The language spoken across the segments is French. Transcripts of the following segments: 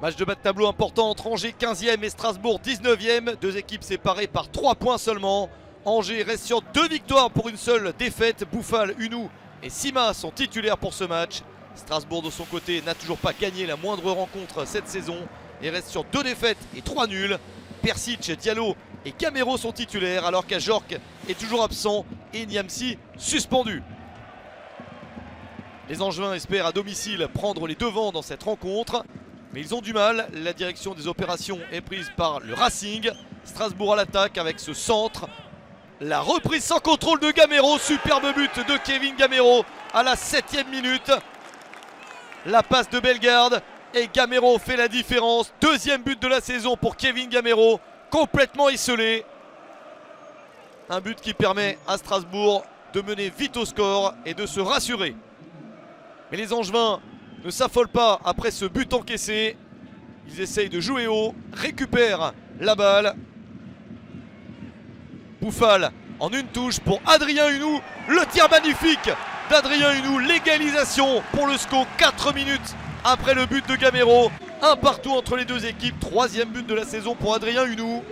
Match de bas de tableau important entre Angers 15e et Strasbourg 19e. Deux équipes séparées par 3 points seulement. Angers reste sur 2 victoires pour une seule défaite. Bouffal, Hunou et Sima sont titulaires pour ce match. Strasbourg de son côté n'a toujours pas gagné la moindre rencontre cette saison et reste sur 2 défaites et 3 nuls. Persic, Diallo et Gamero sont titulaires alors qu'Ajorc est toujours absent et Niamsi suspendu. Les Angevins espèrent à domicile prendre les devants dans cette rencontre, mais ils ont du mal. La direction des opérations est prise par le Racing. Strasbourg à l'attaque avec ce centre. La reprise sans contrôle de Gamero, superbe but de Kevin Gamero à la 7e minute. La passe de Bellegarde et Gamero fait la différence. Deuxième but de la saison pour Kevin Gamero, complètement esselé. Un but qui permet à Strasbourg de mener vite au score et de se rassurer. Mais les Angevins ne s'affolent pas après ce but encaissé. Ils essayent de jouer haut, récupèrent la balle. Bouffal en une touche pour Adrien Hunou. Le tir magnifique d'Adrien Hunou. L'égalisation pour le SCO 4 minutes après le but de Gamero. Un partout entre les deux équipes. Troisième but de la saison pour Adrien Hunou.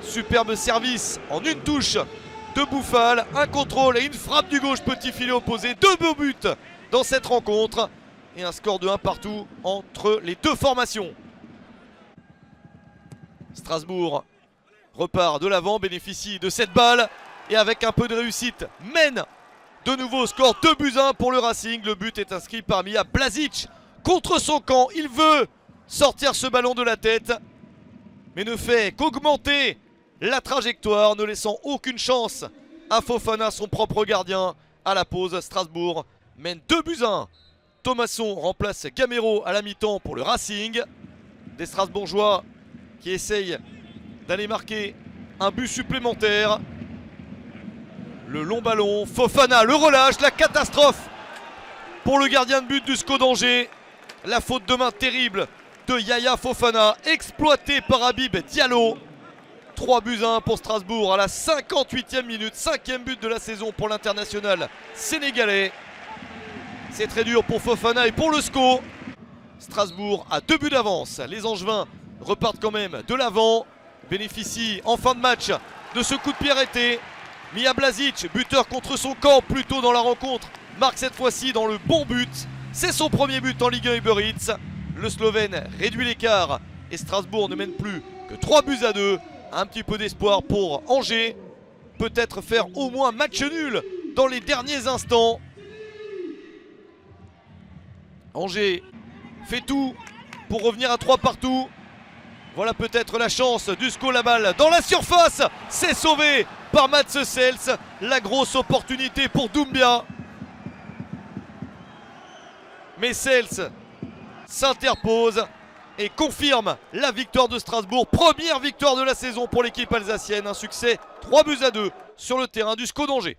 Superbe service en une touche de Bouffal. Un contrôle et une frappe du gauche, petit filet opposé. 2 beaux buts dans cette rencontre. Et un score de 1 partout entre les deux formations. Strasbourg repart de l'avant, bénéficie de cette balle et avec un peu de réussite mène de nouveau au score 2-1 pour le Racing. Le but est inscrit par Mia Blazic contre son camp. Il veut sortir ce ballon de la tête mais ne fait qu'augmenter la trajectoire, ne laissant aucune chance à Fofana, son propre gardien. À la pause, Strasbourg mène 2-1. Thomasson remplace Gamero à la mi-temps pour le Racing. Des Strasbourgeois qui essayent d'aller marquer un but supplémentaire. Le long ballon, Fofana le relâche, la catastrophe pour le gardien de but du SCO d'Angers. La faute de main terrible de Yaya Fofana, exploité par Habib Diallo. 3-1 pour Strasbourg à la 58e minute, 5e but de la saison pour l'international sénégalais. C'est très dur pour Fofana et pour le SCO. Strasbourg a 2 buts d'avance. Les Angevins repartent quand même de l'avant. Bénéficie en fin de match de ce coup de pied arrêté. Mia Blazic, buteur contre son camp plus tôt dans la rencontre, marque cette fois-ci dans le bon but. C'est son premier but en Ligue 1 Uber Eats. Le Slovène réduit l'écart et Strasbourg ne mène plus que 3-2. Un petit peu d'espoir pour Angers. Peut-être faire au moins match nul dans les derniers instants. Angers fait tout pour revenir à 3 partout. Voilà peut-être la chance du SCO, la balle dans la surface. C'est sauvé par Mats Sels. La grosse opportunité pour Doumbia. Mais Sels s'interpose et confirme la victoire de Strasbourg. Première victoire de la saison pour l'équipe alsacienne. Un succès 3-2 sur le terrain du SCO d'Angers.